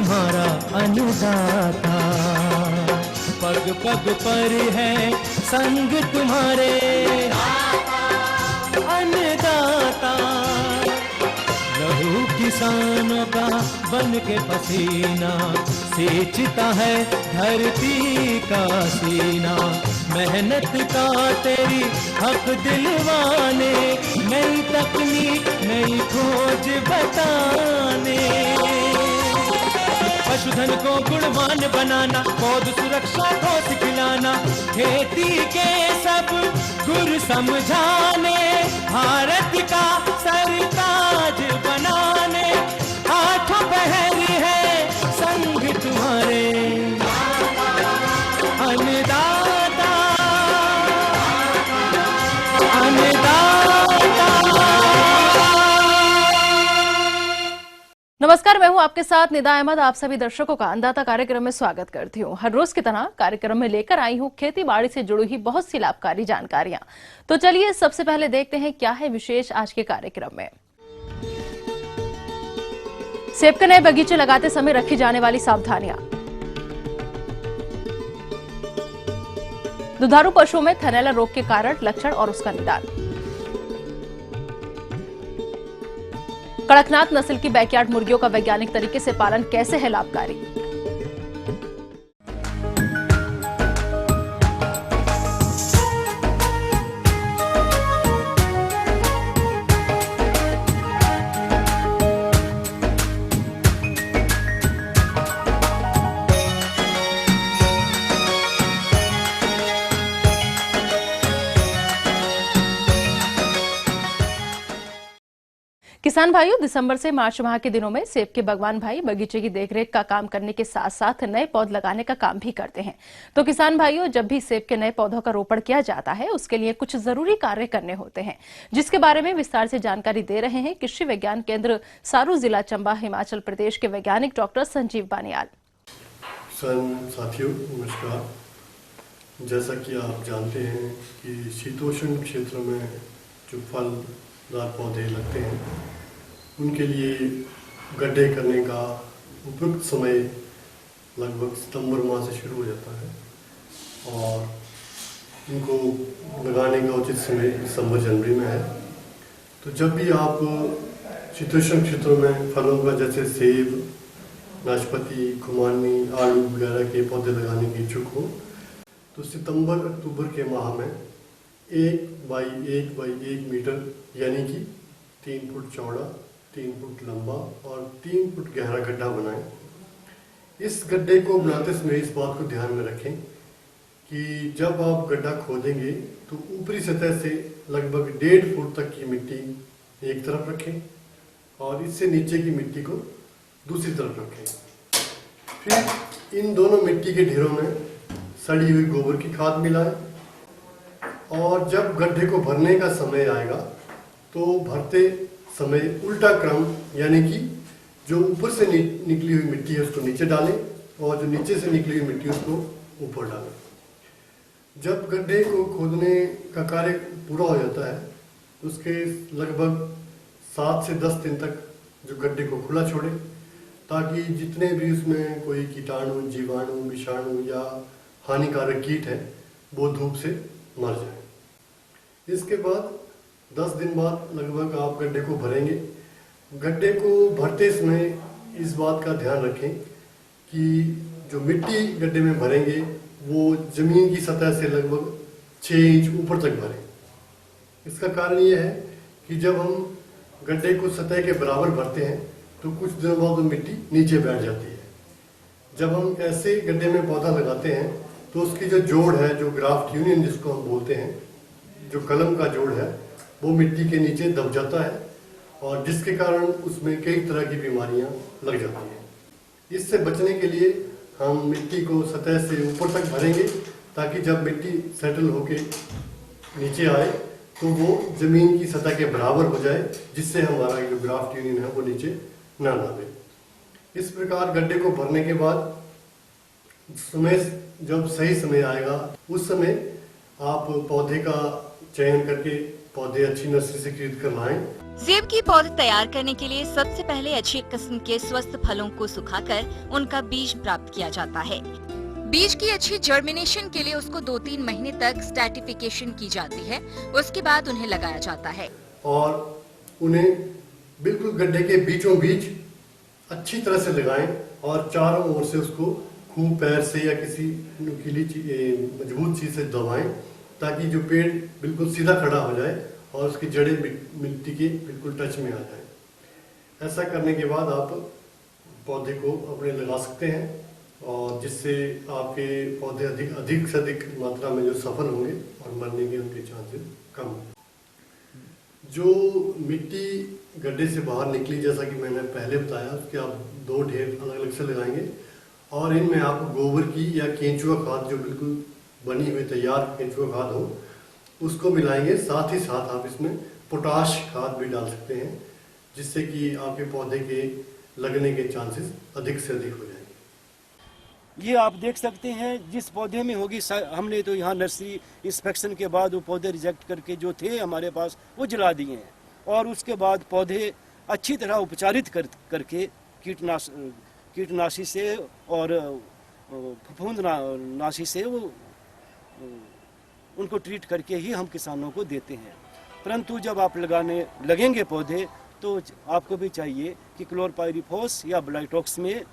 तुम्हारा अन्नदाता, पग पग पर है संग तुम्हारे अन्नदाता। लहू किसानों का बन के पसीना सींचता है धरती का सीना। मेहनत का तेरी हक दिलवाने, नई तकनीक नई खोज बताने। पशुधन को गुणवान बनाना, पौध सुरक्षा को सिखलाना, खेती के सब गुर समझाने, भारत का सरताज बनाने। आठों पहर है संग तुम्हारे अन्नदाता, अन्नदाता। नमस्कार, मैं हूं आपके साथ निदा अहमद। आप सभी दर्शकों का अन्नदाता कार्यक्रम में स्वागत करती हूं। हर रोज की तरह कार्यक्रम में लेकर आई हूं खेती बाड़ी से जुड़ी हुई बहुत सी लाभकारी जानकारियां। तो चलिए सबसे पहले देखते हैं क्या है विशेष आज के कार्यक्रम में। सेब के नए बगीचे लगाते समय रखी जाने वाली सावधानियां। दुधारू पशुओं में थनैला रोग के कारण, लक्षण और उसका निदान। कड़कनाथ नस्ल की बैकयार्ड मुर्गियों का वैज्ञानिक तरीके से पालन कैसे है लाभकारी। किसान भाइयों, दिसंबर से मार्च माह के दिनों में सेब के बागवान भाई बगीचे की देखरेख का काम करने के साथ साथ नए पौध लगाने का काम भी करते हैं। तो किसान भाइयों, जब भी सेब के नए पौधों का रोपण किया जाता है उसके लिए कुछ जरूरी कार्य करने होते हैं, जिसके बारे में विस्तार से जानकारी दे रहे हैं कृषि विज्ञान केंद्र सारू, जिला चंबा, हिमाचल प्रदेश के वैज्ञानिक डॉक्टर संजीव बानियाल। साथियों नमस्कार। जैसा कि आप जानते हैं कि शीतोष्ण क्षेत्र में जो फलदार पौधे लगते हैं उनके लिए गड्ढे करने का उपयुक्त समय लगभग सितंबर माह से शुरू हो जाता है और इनको लगाने का उचित समय दिसंबर जनवरी में है। तो जब भी आप शीतोष्ण क्षेत्रों में फलों का जैसे सेब, नाशपाती, खुमानी, आलू वगैरह के पौधे लगाने की इच्छुक हो तो सितंबर अक्टूबर के माह में 1 बाई 1 मीटर यानी कि 3 फुट चौड़ा, 3 फुट लंबा और 3 फुट गहरा गड्ढा बनाएं। इस गड्ढे को बनाते समय इस बात को ध्यान में रखें कि जब आप गड्ढा खोदेंगे तो ऊपरी सतह से लगभग 1.5 फुट तक की मिट्टी एक तरफ रखें और इससे नीचे की मिट्टी को दूसरी तरफ रखें। फिर इन दोनों मिट्टी के ढेरों में सड़ी हुई गोबर की खाद मिलाएं और जब गड्ढे को भरने का समय आएगा तो भरते समय उल्टा क्रम यानी कि जो ऊपर से निकली हुई मिट्टी है उसको नीचे डालें और जो नीचे से निकली हुई मिट्टी उसको ऊपर डालें। जब गड्ढे को खोदने का कार्य पूरा हो जाता है उसके लगभग 7 से 10 दिन तक जो गड्ढे को खुला छोड़ें ताकि जितने भी उसमें कोई कीटाणु, जीवाणु, विषाणु या हानिकारक कीट है वो धूप से मर जाए। इसके बाद 10 दिन बाद लगभग आप गड्ढे को भरेंगे। गड्ढे को भरते समय इस बात का ध्यान रखें कि जो मिट्टी गड्ढे में भरेंगे वो जमीन की सतह से लगभग 6 इंच ऊपर तक भरें। इसका कारण ये है कि जब हम गड्ढे को सतह के बराबर भरते हैं तो कुछ दिनों बाद वो मिट्टी नीचे बैठ जाती है। जब हम ऐसे गड्ढे में पौधा लगाते हैं तो उसकी जो जोड़ है, जो ग्राफ्ट यूनियन जिसको हम बोलते हैं, जो कलम का जोड़ है वो मिट्टी के नीचे दब जाता है और जिसके कारण उसमें कई तरह की बीमारियां लग जाती हैं। इससे बचने के लिए हम मिट्टी को सतह से ऊपर तक भरेंगे ताकि जब मिट्टी सेटल होके नीचे आए तो वो जमीन की सतह के बराबर हो जाए, जिससे हमारा जो ग्राफ्ट यूनियन है वो नीचे ना दबे। इस प्रकार गड्ढे को भरने के बाद जब सही समय आएगा उस समय आप पौधे का चयन करके पौधे अच्छी नर्सरी से खरीद कर लाएं। सेब की पौधे तैयार करने के लिए सबसे पहले अच्छी किस्म के स्वस्थ फलों को सुखाकर उनका बीज प्राप्त किया जाता है। बीज की अच्छी जर्मिनेशन के लिए उसको 2-3 महीने तक स्ट्रैटिफिकेशन की जाती है। उसके बाद उन्हें लगाया जाता है और उन्हें बिल्कुल गड्ढे के बीचों बीच अच्छी तरह से लगाएं और चारों ओर से उसको खूब पैर से या किसी नुकीली मजबूत चीज से दबाएं ताकि जो पेड़ बिल्कुल सीधा खड़ा हो जाए और उसकी जड़ें मिट्टी के बिल्कुल टच में आ जाए। ऐसा करने के बाद आप पौधे को अपने लगा सकते हैं और जिससे आपके पौधे अधिक से अधिक मात्रा में जो सफल होंगे और मरने के उनके चांसेस कम होंगे। जो मिट्टी गड्ढे से बाहर निकली, जैसा कि मैंने पहले बताया, उसके आप 2 ढेर अलग अलग से लगाएंगे और इनमें आप गोबर की या केंचुआ खाद, जो बिल्कुल बनी हुई तैयार केंचुआ खाद हो, उसको मिलाएंगे। साथ ही साथ आप इसमें पोटाश खाद भी डाल सकते हैं जिससे कि आपके पौधे के लगने के चांसेस अधिक से अधिक हो जाएंगे। ये आप देख सकते हैं जिस पौधे में होगी, हमने तो यहाँ नर्सरी इंस्पेक्शन के बाद वो पौधे रिजेक्ट करके जो थे हमारे पास वो जला दिए हैं और उसके बाद पौधे अच्छी तरह उपचारित करके कीटनाशी से और फफूंदनाशी से वो उनको ट्रीट करके ही हम किसानों को देते हैं। परंतु जब आप लगाने लगेंगे पौधे तो आपको भी चाहिए कि क्लोरपाइरिफॉस या ब्लाइटॉक्स में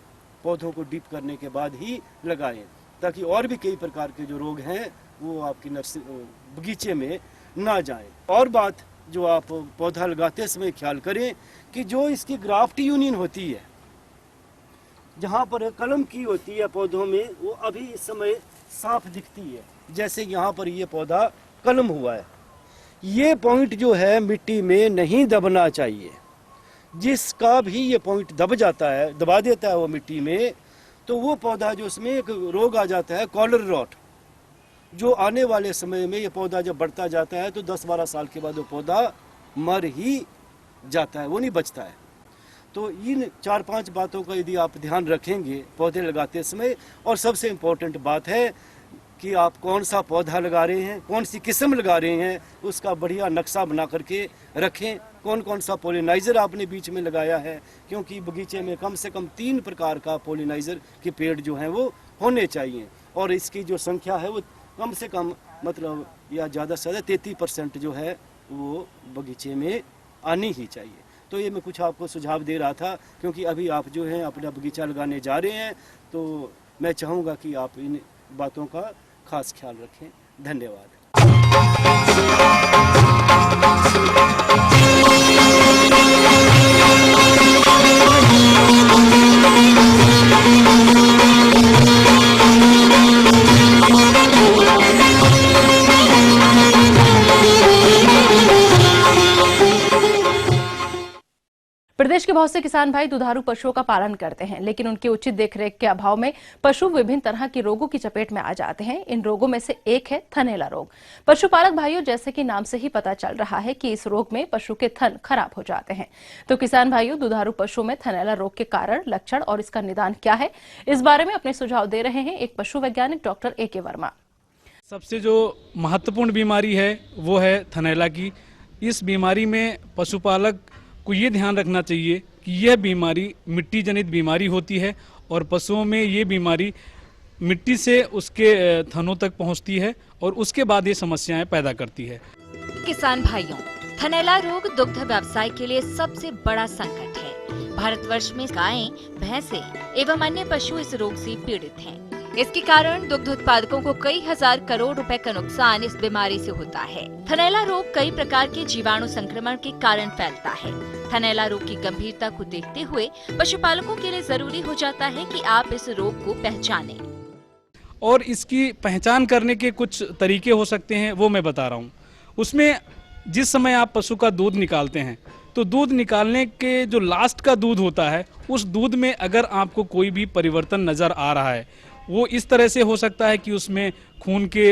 पौधों को डीप करने के बाद ही लगाएं ताकि और भी कई प्रकार के जो रोग हैं वो आपकी बगीचे में ना जाएं। और बात जो आप पौधा लगाते समय ख्याल करें कि जो इसकी ग्राफ्ट यूनियन होती है, जहाँ पर कलम की होती है पौधों में, वो अभी इस समय साफ दिखती है। जैसे यहाँ पर ये पौधा कलम हुआ है, ये पॉइंट जो है मिट्टी में नहीं दबना चाहिए। जिसका भी ये पॉइंट दबा देता है वो मिट्टी में, तो वो पौधा जो उसमें एक रोग आ जाता है कॉलर रॉट, जो आने वाले समय में ये पौधा जब बढ़ता जाता है तो 10-12 साल के बाद वो पौधा मर ही जाता है, वो नहीं बचता है। तो इन 4-5 बातों का यदि आप ध्यान रखेंगे पौधे लगाते समय, और सबसे इम्पोर्टेंट बात है कि आप कौन सा पौधा लगा रहे हैं, कौन सी किस्म लगा रहे हैं, उसका बढ़िया नक्शा बना करके रखें। कौन कौन सा पोलिनाइज़र आपने बीच में लगाया है, क्योंकि बगीचे में कम से कम 3 प्रकार का पोलिनाइज़र के पेड़ जो हैं वो होने चाहिए और इसकी जो संख्या है वो कम से कम मतलब या ज़्यादा से ज़्यादा 33% जो है वो बगीचे में आनी ही चाहिए। तो ये मैं कुछ आपको सुझाव दे रहा था, क्योंकि अभी आप जो हैं अपना बगीचा लगाने जा रहे हैं, तो मैं चाहूँगा कि आप इन बातों का खास ख्याल रखें। धन्यवाद। प्रदेश के बहुत से किसान भाई दुधारू पशुओं का पालन करते हैं, लेकिन उनकी उचित देखरेख के अभाव में पशु विभिन्न तरह के रोगों की चपेट में आ जाते हैं। इन रोगों में से एक है थनैला रोग। पशुपालक भाइयों, जैसे कि नाम से ही पता चल रहा है कि इस रोग में पशु के थन खराब हो जाते हैं। तो किसान भाइयों, दुधारू पशुओं में थनैला रोग के कारण, लक्षण और इसका निदान क्या है, इस बारे में अपने सुझाव दे रहे हैं एक पशु वैज्ञानिक डॉक्टर A.K. वर्मा। सबसे जो महत्वपूर्ण बीमारी है वो है थनैला की। इस बीमारी में पशुपालक को ये ध्यान रखना चाहिए कि यह बीमारी मिट्टी जनित बीमारी होती है और पशुओं में ये बीमारी मिट्टी से उसके थनों तक पहुंचती है और उसके बाद ये समस्याएं पैदा करती है। किसान भाइयों, थनैला रोग दुग्ध व्यवसाय के लिए सबसे बड़ा संकट है। भारतवर्ष में गायें, भैंसें एवं अन्य पशु इस रोग से पीड़ित हैं। इसके कारण दुग्ध उत्पादकों को कई हजार करोड़ रुपए का नुकसान इस बीमारी से होता है। थनैला रोग कई प्रकार के जीवाणु संक्रमण के कारण फैलता है। थनैला रोग की गंभीरता को देखते हुए पशुपालकों के लिए जरूरी हो जाता है कि आप इस रोग को पहचानें। और इसकी पहचान करने के कुछ तरीके हो सकते हैं, वो मैं बता रहा हूँ। उसमें जिस समय आप पशु का दूध निकालते हैं तो दूध निकालने के जो लास्ट का दूध होता है, उस दूध में अगर आपको कोई भी परिवर्तन नज़र आ रहा है, वो इस तरह से हो सकता है कि उसमें खून के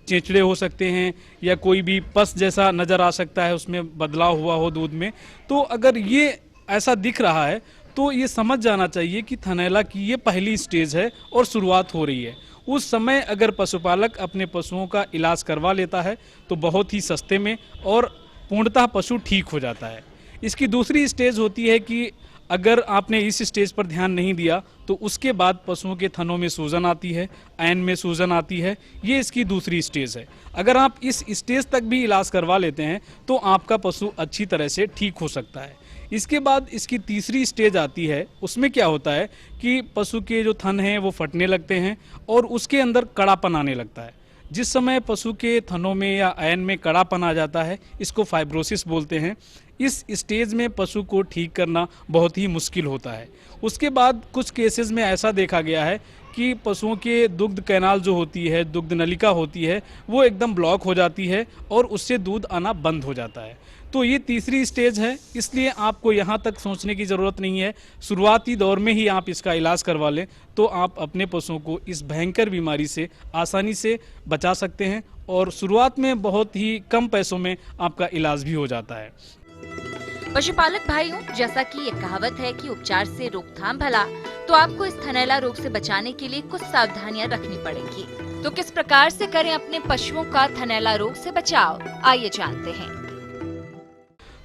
चेचड़े हो सकते हैं या कोई भी पस जैसा नज़र आ सकता है, उसमें बदलाव हुआ हो दूध में। तो अगर ये ऐसा दिख रहा है तो ये समझ जाना चाहिए कि थनैला की ये पहली स्टेज है और शुरुआत हो रही है। उस समय अगर पशुपालक अपने पशुओं का इलाज करवा लेता है तो बहुत ही सस्ते में और पूर्णतः पशु ठीक हो जाता है। इसकी दूसरी स्टेज होती है कि अगर आपने इस स्टेज पर ध्यान नहीं दिया तो उसके बाद पशुओं के थनों में सूजन आती है, ऐन में सूजन आती है। ये इसकी दूसरी स्टेज है। अगर आप इस स्टेज तक भी इलाज करवा लेते हैं तो आपका पशु अच्छी तरह से ठीक हो सकता है। इसके बाद इसकी तीसरी स्टेज आती है। उसमें क्या होता है कि पशु के जो थन हैं वो फटने लगते हैं और उसके अंदर कड़ापन आने लगता है। जिस समय पशु के थनों में या ऐन में कड़ापन आ जाता है, इसको फाइब्रोसिस बोलते हैं। इस स्टेज में पशु को ठीक करना बहुत ही मुश्किल होता है। उसके बाद कुछ केसेस में ऐसा देखा गया है कि पशुओं के दुग्ध कैनाल जो होती है, दुग्ध नलिका होती है, वो एकदम ब्लॉक हो जाती है और उससे दूध आना बंद हो जाता है। तो ये तीसरी स्टेज है, इसलिए आपको यहाँ तक सोचने की ज़रूरत नहीं है। शुरुआती दौर में ही आप इसका इलाज करवा लें तो आप अपने पशुओं को इस भयंकर बीमारी से आसानी से बचा सकते हैं और शुरुआत में बहुत ही कम पैसों में आपका इलाज भी हो जाता है। पशुपालक भाइयों, जैसा कि ये कहावत है कि उपचार से रोकथाम भला, तो आपको इस थनैला रोग से बचाने के लिए कुछ सावधानियां रखनी पड़ेंगी। तो किस प्रकार से करें अपने पशुओं का थनैला रोग से बचाव, आइए जानते हैं।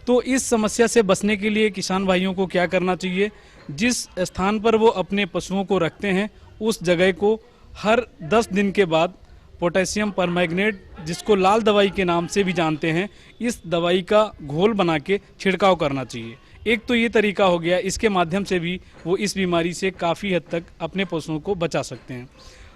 तो इस समस्या से बचने के लिए किसान भाइयों को क्या करना चाहिए? जिस स्थान पर वो अपने पशुओं को रखते हैं उस जगह को हर 10 दिन के बाद पोटेशियम परमैंगनेट, जिसको लाल दवाई के नाम से भी जानते हैं, इस दवाई का घोल बना के छिड़काव करना चाहिए। एक तो ये तरीका हो गया, इसके माध्यम से भी वो इस बीमारी से काफ़ी हद तक अपने पशुओं को बचा सकते हैं।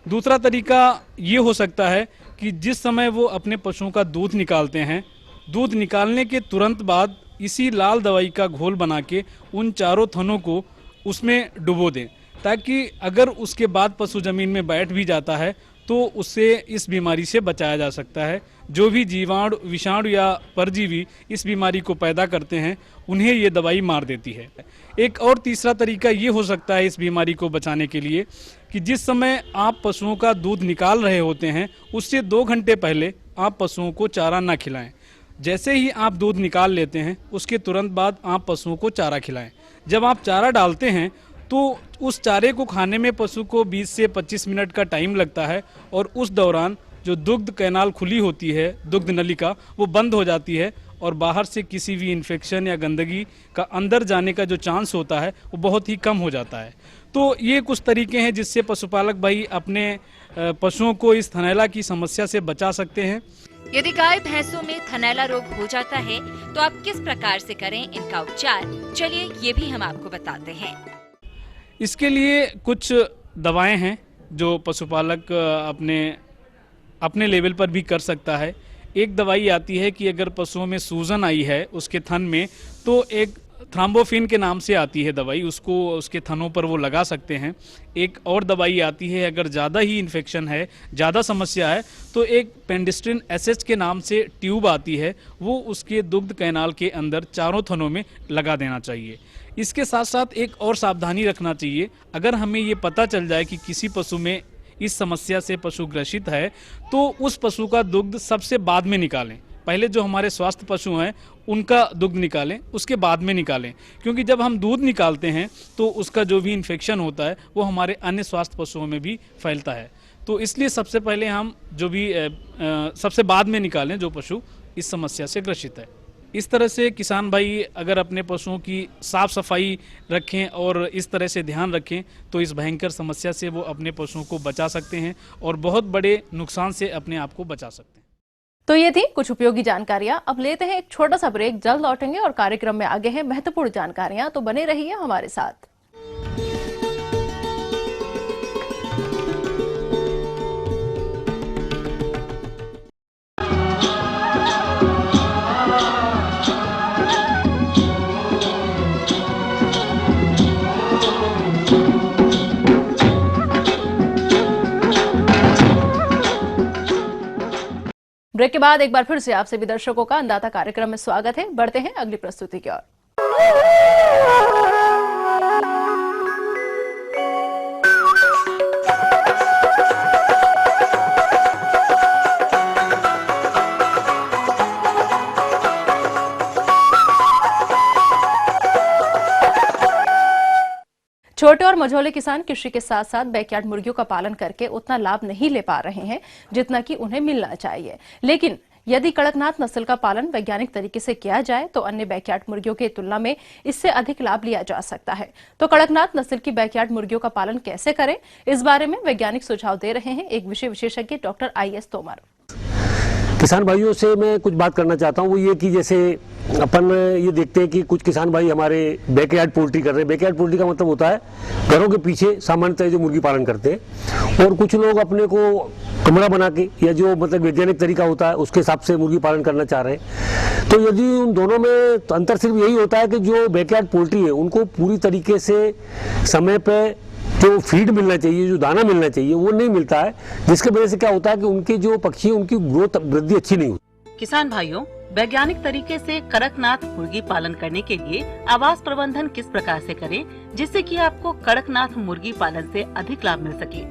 दूसरा तरीका ये हो सकता है कि जिस समय वो अपने पशुओं का दूध निकालते हैं, दूध निकालने के तुरंत बाद इसी लाल दवाई का घोल बना के उन चारों थनों को उसमें डुबो दें, ताकि अगर उसके बाद पशु ज़मीन में बैठ भी जाता है तो उससे इस बीमारी से बचाया जा सकता है। जो भी जीवाणु, विषाणु या परजीवी इस बीमारी को पैदा करते हैं, उन्हें ये दवाई मार देती है। एक और तीसरा तरीका ये हो सकता है इस बीमारी को बचाने के लिए कि जिस समय आप पशुओं का दूध निकाल रहे होते हैं उससे 2 घंटे पहले आप पशुओं को चारा ना खिलाएं। जैसे ही आप दूध निकाल लेते हैं उसके तुरंत बाद आप पशुओं को चारा खिलाएं। जब आप चारा डालते हैं तो उस चारे को खाने में पशु को 20 से 25 मिनट का टाइम लगता है और उस दौरान जो दुग्ध कैनाल खुली होती है, दुग्ध नलिका, वो बंद हो जाती है और बाहर से किसी भी इन्फेक्शन या गंदगी का अंदर जाने का जो चांस होता है वो बहुत ही कम हो जाता है। तो ये कुछ तरीके हैं जिससे पशुपालक भाई अपने पशुओं को इस थनैला की समस्या से बचा सकते हैं। यदि गाय भैंसों में थनैला रोग हो जाता है तो आप किस प्रकार से करें इनका उपचार, चलिए ये भी हम आपको बताते हैं। इसके लिए कुछ दवाएं हैं जो पशुपालक अपने लेवल पर भी कर सकता है। एक दवाई आती है कि अगर पशुओं में सूजन आई है उसके थन में, तो एक थ्राम्बोफिन के नाम से आती है दवाई, उसको उसके थनों पर वो लगा सकते हैं। एक और दवाई आती है अगर ज़्यादा ही इन्फेक्शन है, ज़्यादा समस्या है, तो एक पेंडिस्ट्रिन एसएच के नाम से ट्यूब आती है, वो उसके दुग्ध कैनाल के अंदर चारों थनों में लगा देना चाहिए। इसके साथ साथ एक और सावधानी रखना चाहिए। अगर हमें ये पता चल जाए कि किसी पशु में इस समस्या से पशु ग्रसित है तो उस पशु का दुग्ध सबसे बाद में निकालें। पहले जो हमारे स्वस्थ पशु हैं उनका दुग्ध निकालें, उसके बाद में निकालें, क्योंकि जब हम दूध निकालते हैं तो उसका जो भी इन्फेक्शन होता है वो हमारे अन्य स्वास्थ्य पशुओं में भी फैलता है। तो इसलिए सबसे पहले हम जो भी सबसे बाद में निकालें जो पशु इस समस्या से ग्रसित है। इस तरह से किसान भाई अगर अपने पशुओं की साफ सफाई रखें और इस तरह से ध्यान रखें तो इस भयंकर समस्या से वो अपने पशुओं को बचा सकते हैं और बहुत बड़े नुकसान से अपने आप को बचा सकते हैं। तो ये थी कुछ उपयोगी जानकारियां। अब लेते हैं एक छोटा सा ब्रेक, जल्द लौटेंगे और कार्यक्रम में आगे हैं महत्वपूर्ण जानकारियां, तो बने रहिए हमारे साथ। ब्रेक के बाद एक बार फिर से आप सभी दर्शकों का अन्नदाता कार्यक्रम में स्वागत है। बढ़ते हैं अगली प्रस्तुति की ओर। छोटे और मझोले किसान कृषि के साथ साथ बैकयार्ड मुर्गियों का पालन करके उतना लाभ नहीं ले पा रहे हैं जितना कि उन्हें मिलना चाहिए। लेकिन यदि कड़कनाथ नस्ल का पालन वैज्ञानिक तरीके से किया जाए तो अन्य बैकयार्ड मुर्गियों की तुलना में इससे अधिक लाभ लिया जा सकता है। तो कड़कनाथ नस्ल की बैकयार्ड मुर्गियों का पालन कैसे करें, इस बारे में वैज्ञानिक सुझाव दे रहे हैं एक विशेषज्ञ डॉक्टर IS तोमर। किसान भाइयों से मैं कुछ बात करना चाहता हूँ, वो ये कि जैसे अपन ये देखते हैं कि कुछ किसान भाई हमारे बैकयार्ड पोल्ट्री कर रहे हैं। बैकयार्ड पोल्ट्री का मतलब होता है घरों के पीछे सामान्यतः जो मुर्गी पालन करते हैं, और कुछ लोग अपने को कमरा बना के या जो मतलब वैज्ञानिक तरीका होता है उसके हिसाब से मुर्गी पालन करना चाह रहे हैं। तो यदि उन दोनों में तो अंतर सिर्फ यही होता है कि जो बैकयार्ड पोल्ट्री है उनको पूरी तरीके से समय पे जो फीड मिलना चाहिए, जो दाना मिलना चाहिए, वो नहीं मिलता है, जिसके वजह से क्या होता है कि उनके जो पक्षी हैं उनकी ग्रोथ वृद्धि अच्छी नहीं होती। किसान भाइयों, वैज्ञानिक तरीके से कड़कनाथ मुर्गी पालन करने के लिए आवास प्रबंधन किस प्रकार से करें जिससे कि आपको कड़कनाथ मुर्गी पालन से अधिक लाभ मिल सके,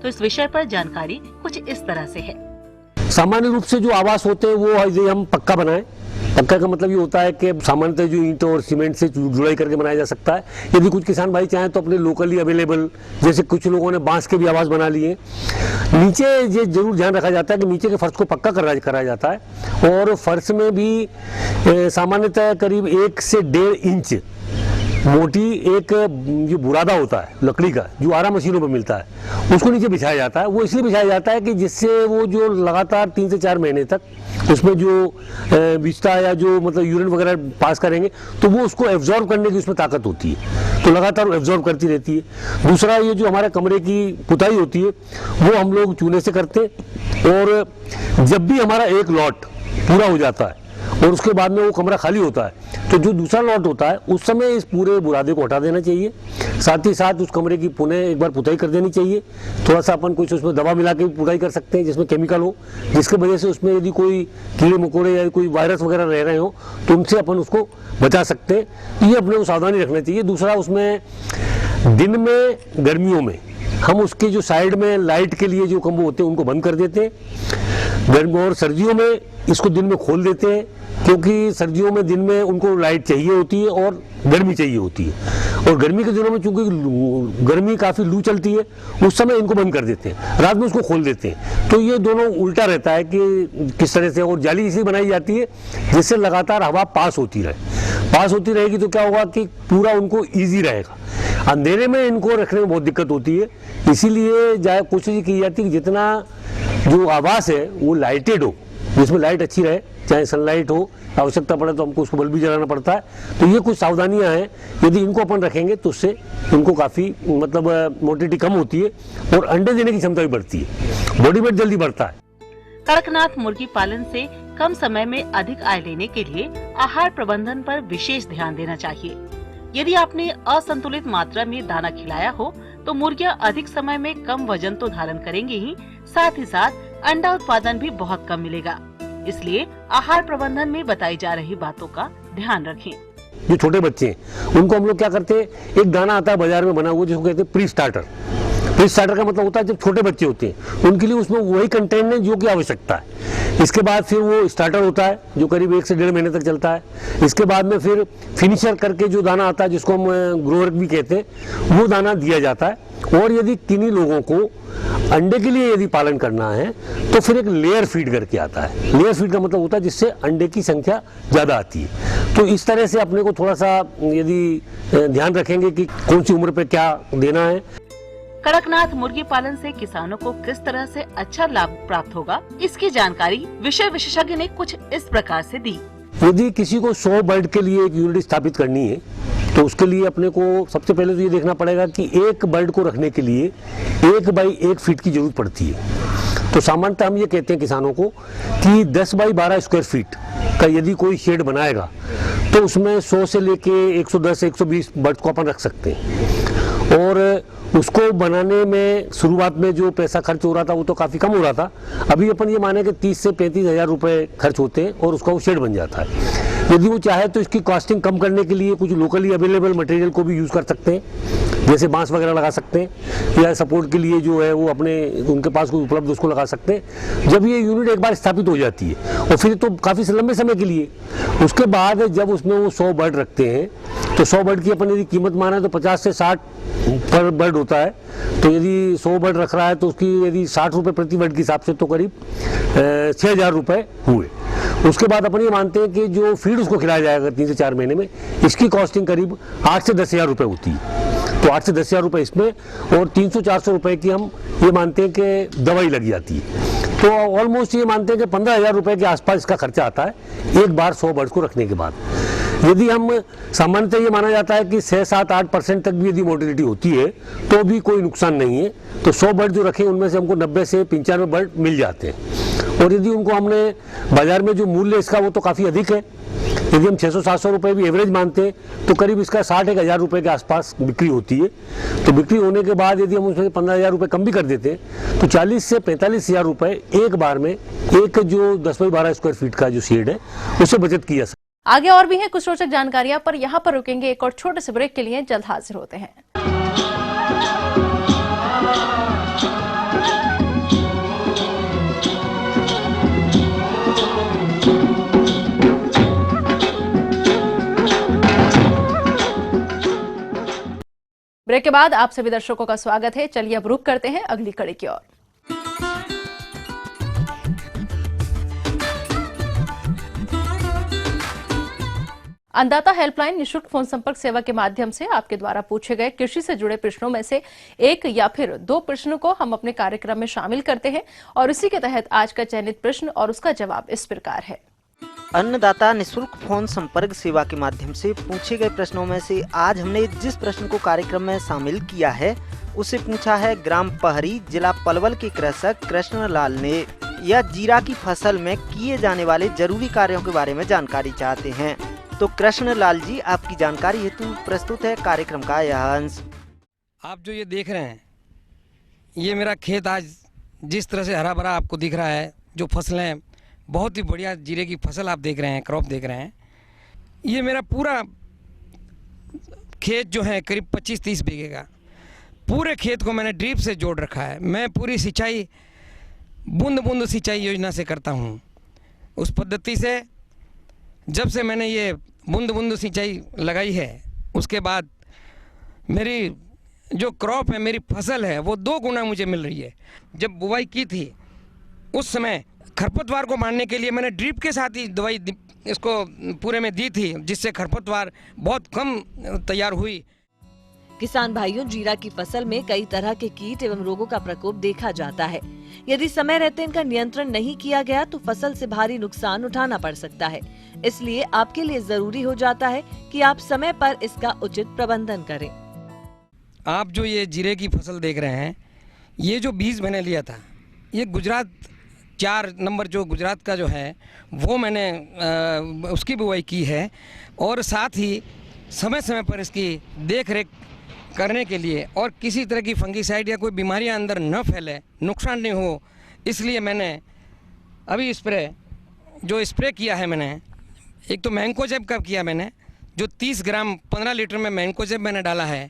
तो इस विषय पर जानकारी कुछ इस तरह से है। सामान्य रूप से जो आवास होते हैं वो यदि हम पक्का बनाएं, पक्का का मतलब ये होता है कि सामान्यतः जो ईंट और सीमेंट से जुड़ाई करके बनाया जा सकता है। यदि कुछ किसान भाई चाहें तो अपने लोकली अवेलेबल, जैसे कुछ लोगों ने बांस के भी आवास बना लिए। नीचे ये जरूर ध्यान रखा जाता है कि नीचे के फर्श को पक्का कराया जाता है, और फर्श में भी सामान्यतः करीब 1 से 1.5 इंच मोटी एक जो बुरादा होता है लकड़ी का, जो आरा मशीनों पर मिलता है, उसको नीचे बिछाया जाता है। वो इसलिए बिछाया जाता है कि जिससे वो जो लगातार 3 से 4 महीने तक उसमें जो बिछता या जो मतलब यूरिन वगैरह पास करेंगे तो वो उसको एब्जॉर्ब करने की उसमें ताकत होती है, तो लगातार एब्जॉर्ब करती रहती है। दूसरा, ये जो हमारे कमरे की पुताई होती है वो हम लोग चूने से करते हैं, और जब भी हमारा एक लॉट पूरा हो जाता है और उसके बाद में वो कमरा खाली होता है तो जो दूसरा लॉट होता है उस समय इस पूरे बुरादे को हटा देना चाहिए। साथ ही साथ उस कमरे की पुनः एक बार पुताई कर देनी चाहिए। थोड़ा सा अपन कुछ उसमें दवा मिला के पुताई कर सकते हैं जिसमें केमिकल हो, जिसके वजह से उसमें यदि कोई कीड़े मकोड़े या कोई वायरस वगैरह रह रहे हो तो उनसे अपन उसको बचा सकते हैं। ये अपने को सावधानी रखना चाहिए। दूसरा, उसमें दिन में गर्मियों में हम उसके जो साइड में लाइट के लिए जो खंभे होते हैं उनको बंद कर देते हैं। गर्मी और सर्दियों में इसको दिन में खोल देते हैं, क्योंकि सर्दियों में दिन में उनको लाइट चाहिए होती है और गर्मी चाहिए होती है। और गर्मी के दिनों में चूंकि गर्मी काफ़ी लू चलती है, उस समय इनको बंद कर देते हैं, रात में उसको खोल देते हैं। तो ये दोनों उल्टा रहता है कि किस तरह से। और जाली इसलिए बनाई जाती है जिससे लगातार हवा पास होती रहेगी तो क्या होगा कि पूरा उनको ईजी रहेगा। अंधेरे में इनको रखने में बहुत दिक्कत होती है, इसीलिए कोशिश की जाती है कि जितना जो आवास है वो लाइटेड हो, जिसमें लाइट अच्छी रहे, चाहे सनलाइट हो, आवश्यकता पड़े तो हमको उसको बल्ब भी जलाना पड़ता है। तो ये कुछ सावधानियां हैं, यदि इनको अपन रखेंगे तो उससे इनको काफ़ी मतलब मोटिलिटी कम होती है और अंडे देने की क्षमता भी बढ़ती है, बॉडी वेट जल्दी बढ़ता है। कड़कनाथ मुर्गी पालन से कम समय में अधिक आय लेने के लिए आहार प्रबंधन पर विशेष ध्यान देना चाहिए। यदि आपने असंतुलित मात्रा में दाना खिलाया हो तो मुर्गियां अधिक समय में कम वजन तो धारण करेंगी ही, साथ ही साथ अंडा उत्पादन भी बहुत कम मिलेगा। इसलिए आहार प्रबंधन में बताई जा रही बातों का ध्यान रखें। जो छोटे बच्चे हैं उनको हम लोग क्या करते हैं, एक दाना आता है बाजार में बना हुआ जिसको कहते हैं प्री स्टार्टर। प्री स्टार्टर का मतलब होता है जब छोटे बच्चे होते हैं उनके लिए उसमें वही कंटेंट है जो की आवश्यकता है। इसके बाद फिर वो स्टार्टर होता है जो करीब 1 से 1.5 महीने तक चलता है। इसके बाद में फिर फिनिशर करके जो दाना आता है जिसको हम ग्रोवर भी कहते हैं, वो दाना दिया जाता है। और यदि किन्हीं लोगों को अंडे के लिए यदि पालन करना है तो फिर एक लेयर फीड करके आता है। लेयर फीड का मतलब होता है जिससे अंडे की संख्या ज़्यादा आती है। तो इस तरह से अपने को थोड़ा सा यदि ध्यान रखेंगे कि कौन सी उम्र पे क्या देना है। कड़कनाथ मुर्गी पालन से किसानों को किस तरह से अच्छा लाभ प्राप्त होगा, इसकी जानकारी विषय विशेषज्ञ ने कुछ इस प्रकार से दी। यदि किसी को 100 बर्ड के लिए एक यूनिट स्थापित करनी है तो उसके लिए अपने को सबसे पहले तो ये देखना पड़ेगा कि एक बर्ड को रखने के लिए 1 बाई 1 फीट की जरूरत पड़ती है। तो सामान्यतः हम ये कहते हैं किसानों को कि 10 बाई 12 स्क्वायर फीट का यदि कोई शेड बनाएगा तो उसमें 100 से लेके 110 120 बर्ड को अपन रख सकते हैं। और उसको बनाने में शुरुआत में जो पैसा खर्च हो रहा था वो तो काफ़ी कम हो रहा था। अभी अपन ये माने कि 30 से 35 हज़ार रुपये खर्च होते हैं और उसका वो शेड बन जाता है। यदि वो चाहे तो इसकी कॉस्टिंग कम करने के लिए कुछ लोकली अवेलेबल मटेरियल को भी यूज़ कर सकते हैं, जैसे बांस वगैरह लगा सकते हैं, या सपोर्ट के लिए जो है वो अपने उनके पास कोई उपलब्ध उसको लगा सकते हैं। जब ये यूनिट एक बार स्थापित हो जाती है और फिर तो काफ़ी लंबे समय के लिए, उसके बाद जब उसमें वो 100 बर्ड रखते हैं तो 100 बर्ड की अपन यदि कीमत माना तो 50 से 60 पर बर्ड होता है। तो यदि 100 बर्ड रख रहा है तो उसकी यदि 60 रुपये प्रति बर्ड के हिसाब से तो करीब 6,000 रुपये हुए। उसके बाद अपन ये मानते हैं कि जो फीड उसको खिलाया जाएगा 3 से 4 महीने में, इसकी कॉस्टिंग करीब 8 से 10 हज़ार रुपये होती है। तो 8 से 10 हज़ार रुपये इसमें और 300-400 रुपये की हम ये मानते हैं कि दवाई लगी जाती है। तो ऑलमोस्ट ये मानते हैं कि 15 हज़ार रुपये के आसपास इसका खर्चा आता है एक बार 100 बर्ड्स को रखने के बाद। यदि हम सामान्यतः ये माना जाता है कि 6-7-8% तक भी यदि मोर्टेलिटी होती है तो भी कोई नुकसान नहीं है। तो 100 बर्ड जो रखें उनमें से हमको 90 से 95 बर्ड मिल जाते हैं। और यदि उनको हमने बाजार में जो मूल्य इसका वो तो काफ़ी अधिक है, यदि हम 600-700 रुपये भी एवरेज मानते हैं तो करीब इसका 60-1,000 रुपये के आसपास बिक्री होती है। तो बिक्री होने के बाद यदि हम उसमें 15,000 रुपये कम भी कर देते हैं तो 40 से 45 हज़ार रुपये एक बार में एक जो 10x12 स्क्वायर फीट का जो शेड है उससे बचत की जा सकती है। आगे और भी हैं कुछ रोचक जानकारियां, पर यहाँ पर रुकेंगे एक और छोटे से ब्रेक के लिए। जल्द हाजिर होते हैं। ब्रेक के बाद आप सभी दर्शकों का स्वागत है। चलिए अब रुक करते हैं अगली कड़ी की ओर। अन्नदाता हेल्पलाइन निःशुल्क फोन संपर्क सेवा के माध्यम से आपके द्वारा पूछे गए कृषि से जुड़े प्रश्नों में से एक या फिर 2 प्रश्नों को हम अपने कार्यक्रम में शामिल करते हैं और इसी के तहत आज का चयनित प्रश्न और उसका जवाब इस प्रकार है। अन्नदाता निःशुल्क फोन संपर्क सेवा के माध्यम से पूछे गए प्रश्नों में से आज हमने जिस प्रश्न को कार्यक्रम में शामिल किया है उसे पूछा है ग्राम पहरी, जिला पलवल के कृषक कृष्णलाल ने। यह जीरा की फसल में किए जाने वाले जरूरी कार्यों के बारे में जानकारी चाहते हैं। तो कृष्णलाल जी, आपकी जानकारी हेतु प्रस्तुत है कार्यक्रम का यह अंश। आप जो ये देख रहे हैं, ये मेरा खेत आज जिस तरह से हरा भरा आपको दिख रहा है, जो फसलें बहुत ही बढ़िया जीरे की फसल आप देख रहे हैं, क्रॉप देख रहे हैं, ये मेरा पूरा खेत जो है करीब 25-30 बीघे का, पूरे खेत को मैंने ड्रिप से जोड़ रखा है। मैं पूरी सिंचाई बूंद बूंद सिंचाई योजना से करता हूँ। उस पद्धति से जब से मैंने ये बूंद बूंद सिंचाई लगाई है, उसके बाद मेरी जो क्रॉप है, मेरी फसल है, वो 2 गुना मुझे मिल रही है। जब बुवाई की थी उस समय खरपतवार को मारने के लिए मैंने ड्रिप के साथ ही दवाई इसको पूरे में दी थी, जिससे खरपतवार बहुत कम तैयार हुई। किसान भाइयों, जीरा की फसल में कई तरह के कीट एवं रोगों का प्रकोप देखा जाता है। यदि समय रहते इनका नियंत्रण नहीं किया गया तो फसल से भारी नुकसान उठाना पड़ सकता है। इसलिए आपके लिए जरूरी हो जाता है कि आप समय पर इसका उचित प्रबंधन करें। आप जो ये जीरे की फसल देख रहे हैं, ये जो बीज मैंने लिया था, ये गुजरात 4 नंबर जो गुजरात का जो है वो मैंने उसकी बुवाई की है। और साथ ही समय समय पर इसकी देख रेख करने के लिए और किसी तरह की फंगीसाइड या कोई बीमारियां अंदर न फैले, नुकसान नहीं हो, इसलिए मैंने अभी स्प्रे किया है। मैंने एक तो मैंकोजेब का किया मैंने, जो 30 ग्राम 15 लीटर में मैंकोजेब मैंने डाला है।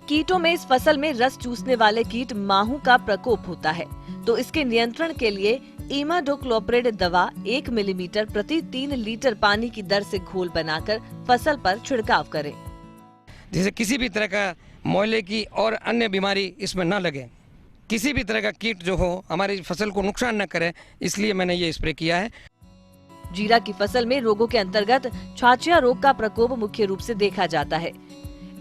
कीटों में इस फसल में रस चूसने वाले कीट माहू का प्रकोप होता है, तो इसके नियंत्रण के लिए इमाडोक्लोप्रिड दवा 1 मिलीमीटर प्रति 3 लीटर पानी की दर से घोल बनाकर फसल पर छिड़काव करें, जिससे किसी भी तरह का मोयले की और अन्य बीमारी इसमें न लगे, किसी भी तरह का कीट जो हो हमारी फसल को नुकसान न करे, इसलिए मैंने ये स्प्रे किया है। जीरा की फसल में रोगों के अंतर्गत छाछिया रोग का प्रकोप मुख्य रूप से देखा जाता है।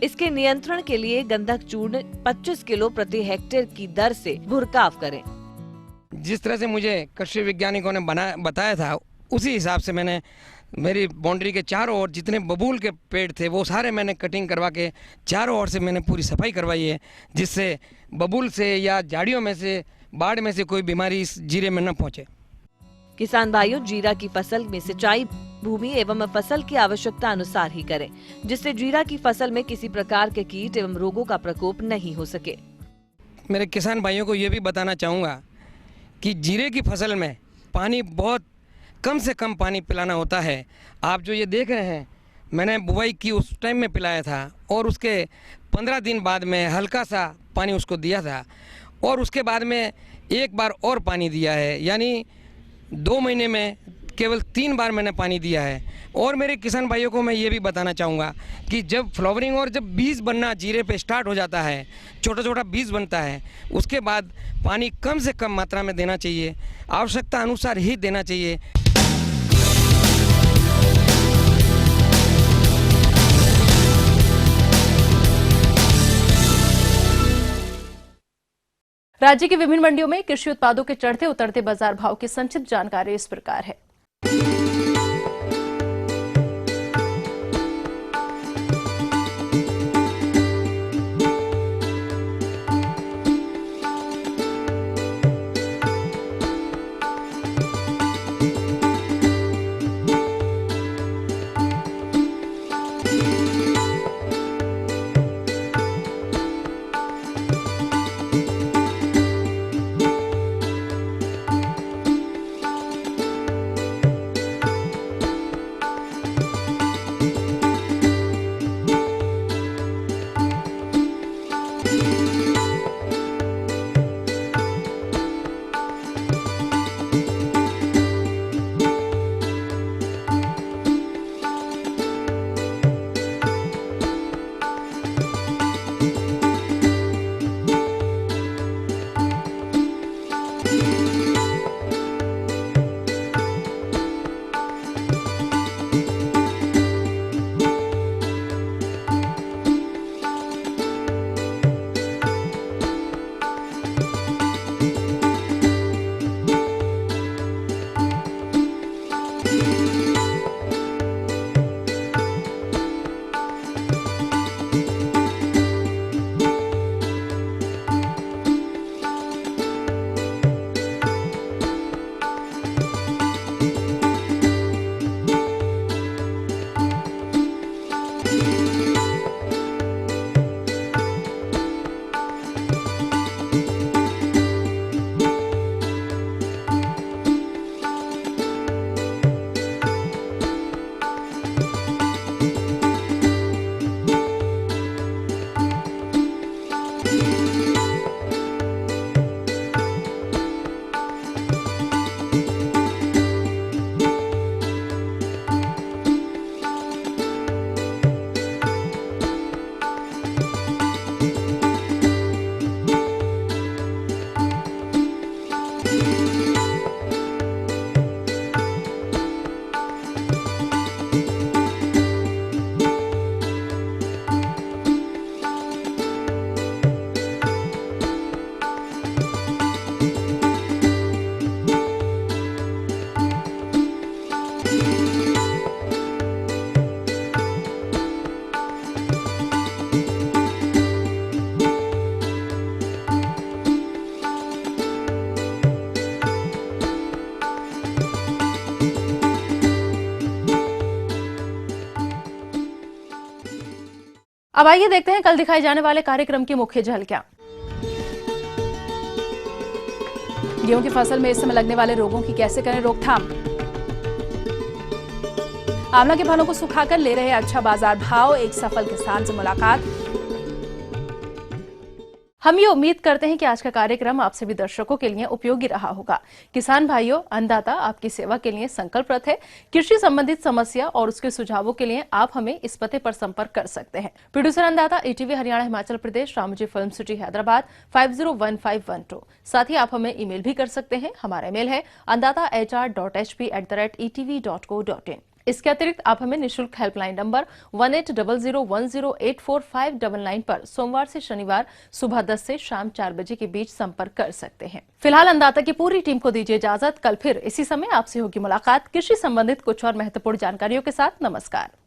इसके नियंत्रण के लिए गंधक चूर्ण 25 किलो प्रति हेक्टेयर की दर से भुरकाव करें। जिस तरह से मुझे कृषि वैज्ञानिकों ने बताया था, उसी हिसाब से मैंने मेरी बाउंड्री के चारों ओर जितने बबूल के पेड़ थे वो सारे मैंने कटिंग करवा के चारों ओर से मैंने पूरी सफाई करवाई है, जिससे बबूल से या झाड़ियों में से, बाढ़ में से कोई बीमारी इस जीरे में न पहुंचे। किसान भाइयों, जीरा की फसल में सिंचाई भूमि एवं फसल की आवश्यकता अनुसार ही करें, जिससे जीरा की फसल में किसी प्रकार के कीट एवं रोगों का प्रकोप नहीं हो सके। मेरे किसान भाइयों को ये भी बताना चाहूँगा कि जीरे की फसल में पानी बहुत कम से कम पानी पिलाना होता है। आप जो ये देख रहे हैं, मैंने बुवाई की उस टाइम में पिलाया था और उसके 15 दिन बाद में हल्का सा पानी उसको दिया था और उसके बाद में एक बार और पानी दिया है, यानी 2 महीने में केवल 3 बार मैंने पानी दिया है। और मेरे किसान भाइयों को मैं ये भी बताना चाहूँगा कि जब फ्लावरिंग और जब बीज बनना जीरे पे स्टार्ट हो जाता है, छोटा छोटा बीज बनता है, उसके बाद पानी कम से कम मात्रा में देना चाहिए, आवश्यकता अनुसार ही देना चाहिए। राज्य की विभिन्न मंडियों में कृषि उत्पादों के चढ़ते उतरते बाजार भाव की संक्षिप्त जानकारी इस प्रकार है। अब आइए देखते हैं कल दिखाए जाने वाले कार्यक्रम की मुख्य झलकियां। गेहूं की फसल में इस समय लगने वाले रोगों की कैसे करें रोकथाम। आंवला के फलों को सुखाकर ले रहे अच्छा बाजार भाव, एक सफल किसान से मुलाकात। हम ये उम्मीद करते हैं कि आज का कार्यक्रम आप सभी दर्शकों के लिए उपयोगी रहा होगा। किसान भाइयों, अन्नदाता आपकी सेवा के लिए संकल्परत है। कृषि संबंधित समस्या और उसके सुझावों के लिए आप हमें इस पते पर संपर्क कर सकते हैं। प्रोड्यूसर अन्नदाता, ETV Haryana Himachal Pradesh, Ramoji film city Hyderabad 501512। साथ ही आप हमें ईमेल भी कर सकते हैं। हमारा ईमेल है annadatar.hp@etv.co.in। इसके अतिरिक्त आप हमें निःशुल्क हेल्पलाइन नंबर 180010845999 पर सोमवार से शनिवार सुबह 10 से शाम 4 बजे के बीच संपर्क कर सकते हैं। फिलहाल अन्नदाता की पूरी टीम को दीजिए इजाजत। कल फिर इसी समय आपसे होगी मुलाकात कृषि संबंधित कुछ और महत्वपूर्ण जानकारियों के साथ। नमस्कार।